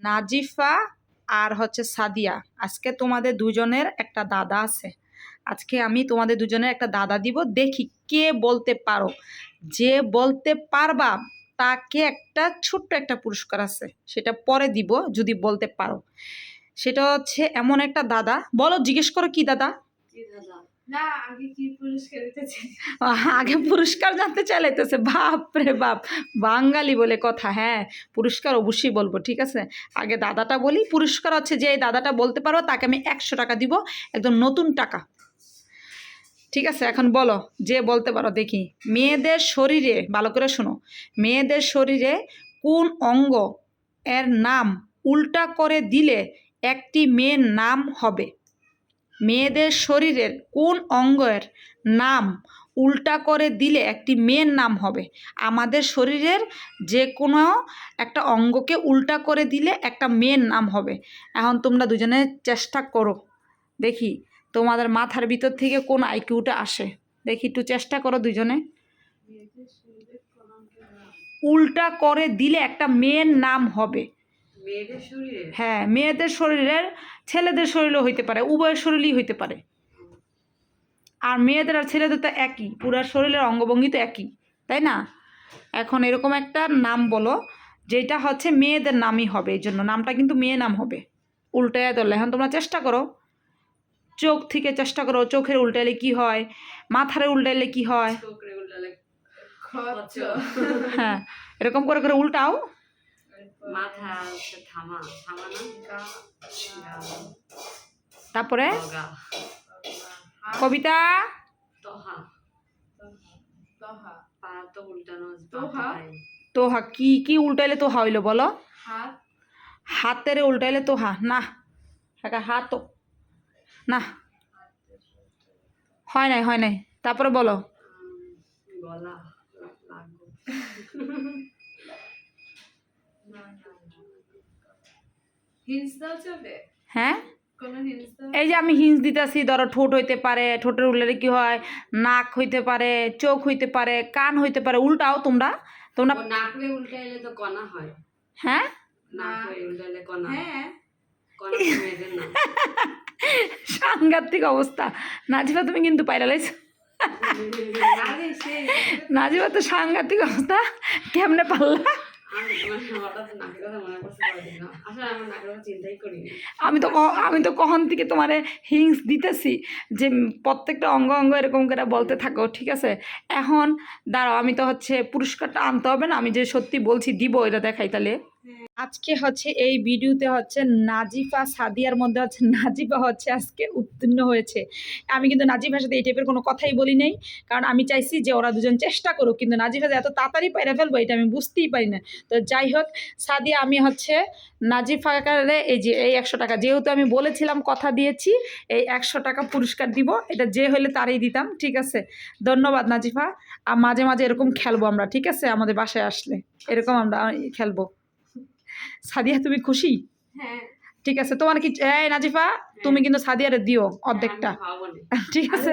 নাজিফা আর হচ্ছে সাদিয়া, আজকে তোমাদের দুজনের একটা দাদা আছে। আজকে আমি তোমাদের দুজনের একটা দাদা দিব, দেখি কে বলতে পারো। যে বলতে পারবা তাকে একটা ছোট্ট একটা পুরস্কার আছে, সেটা পরে দিব যদি বলতে পারো। সেটা হচ্ছে এমন একটা দাদা, বলো, জিজ্ঞেস করো কি দাদা। আগে পুরস্কার জানতে চাইতেছে, বাপ রে বাপ, বাঙালি বলে কথা। হ্যাঁ, পুরস্কার অবশ্যই বলবো, ঠিক আছে। আগে দাদাটা বলি। পুরস্কার হচ্ছে যে এই দাদাটা বলতে পারো তাকে আমি 100 টাকা দিব, একদম নতুন টাকা, ঠিক আছে। এখন বলো, যে বলতে পারো দেখি। মেয়েদের শরীরে, ভালো করে শোনো, মেয়েদের শরীরে কোন অঙ্গ এর নাম উল্টা করে দিলে একটি মেয়ের নাম হবে? মেয়েদের শরীরের কোন অঙ্গের নাম উল্টা করে দিলে একটি মেয়ের নাম হবে? আমাদের শরীরের যে কোনো একটা অঙ্গকে উল্টা করে দিলে একটা মেয়ের নাম হবে। এখন তোমরা দুজনে চেষ্টা করো, দেখি তোমাদের মাথার ভিতর থেকে কোন আইকিউটা আসে। দেখি, একটু চেষ্টা করো দুজনে। উল্টা করে দিলে একটা মেয়ের নাম হবে। হ্যাঁ, মেয়েদের শরীরের, ছেলেদের শরীরও হইতে পারে, উভয়ের শরীরই হইতে পারে। আর মেয়েদের আর ছেলেদের তো একই, পুরো শরীরের অঙ্গভঙ্গি তো একই, তাই না? এখন এরকম একটা নাম বলো যেটা হচ্ছে মেয়েদের নামই হবে, এই জন্য নামটা কিন্তু মেয়ে নাম হবে। উল্টায় ধরলে, এখন তোমরা চেষ্টা করো, চোখ থেকে চেষ্টা করো। চোখের উল্টাইলে কি হয়, মাথারে উল্টাইলে কি হয়। হ্যাঁ, এরকম করে করে উল্টাও। তারপরে কবিতা, তোহা কি কি উল্টাইলে তোহা হইলো বলো? হাতের উল্টাইলে তোহা না, হাত না, হয় নাই, হয় নাই। তারপরে বলো, হ্যাঁ, এই যে আমি হিন্স দিতেছি, ধরো ঠোঁট হইতে পারে, ঠোঁটের উল্টালে কি হয়, নাক হইতে পারে, চোখ হইতে পারে, কান হইতে পারে। উল্টাও তোমরা, তোমরা নাক উল্টাইলে তো কণা হয়। হ্যাঁ, সাংঘাতিক অবস্থা। নাজিফা তুমি কিন্তু পাইরা লাইছো। নাজিফা তো সাংঘাতিক অবস্থা, কেমনে পারলা? আমি তো কখন থেকে তোমারে হিংস দিতেছি যে প্রত্যেকটা অঙ্গ অঙ্গ এরকম করে বলতে থাকো, ঠিক আছে। এখন দাঁড়াও, আমি তো হচ্ছে পুরস্কারটা আনতে হবে না, আমি যে সত্যি বলছি দিব এটা দেখাই তাহলে। আজকে হচ্ছে এই ভিডিওতে হচ্ছে নাজিফা সাদিয়ার মধ্যে হচ্ছে নাজিফা হচ্ছে আজকে উত্তীর্ণ হয়েছে। আমি কিন্তু নাজিফার সাথে এই টাইপের কোনো কথাই বলি নাই, কারণ আমি চাইছি যে ওরা দুজন চেষ্টা করুক, কিন্তু নাজিফা এত তাড়াতাড়ি পাইরা ফেলবো এটা আমি বুঝতেই পারি না। তো যাই হোক, সাদিয়া আমি হচ্ছে নাজিফাকে এই যে এই 100 টাকা, যেহেতু আমি বলেছিলাম কথা দিয়েছি এই 100 টাকা পুরস্কার দিব, এটা যে হলে তারই দিতাম, ঠিক আছে। ধন্যবাদ নাজিফা। আর মাঝে মাঝে এরকম খেলবো আমরা, ঠিক আছে, আমাদের বাসায় আসলে এরকম আমরা খেলবো। সাদিয়া তুমি খুশি? হ্যাঁ, ঠিক আছে। তোমার কি, এই নাজিফা, তুমি কিন্তু সাদিয়ারে দিও অর্ধেকটা, ঠিক আছে।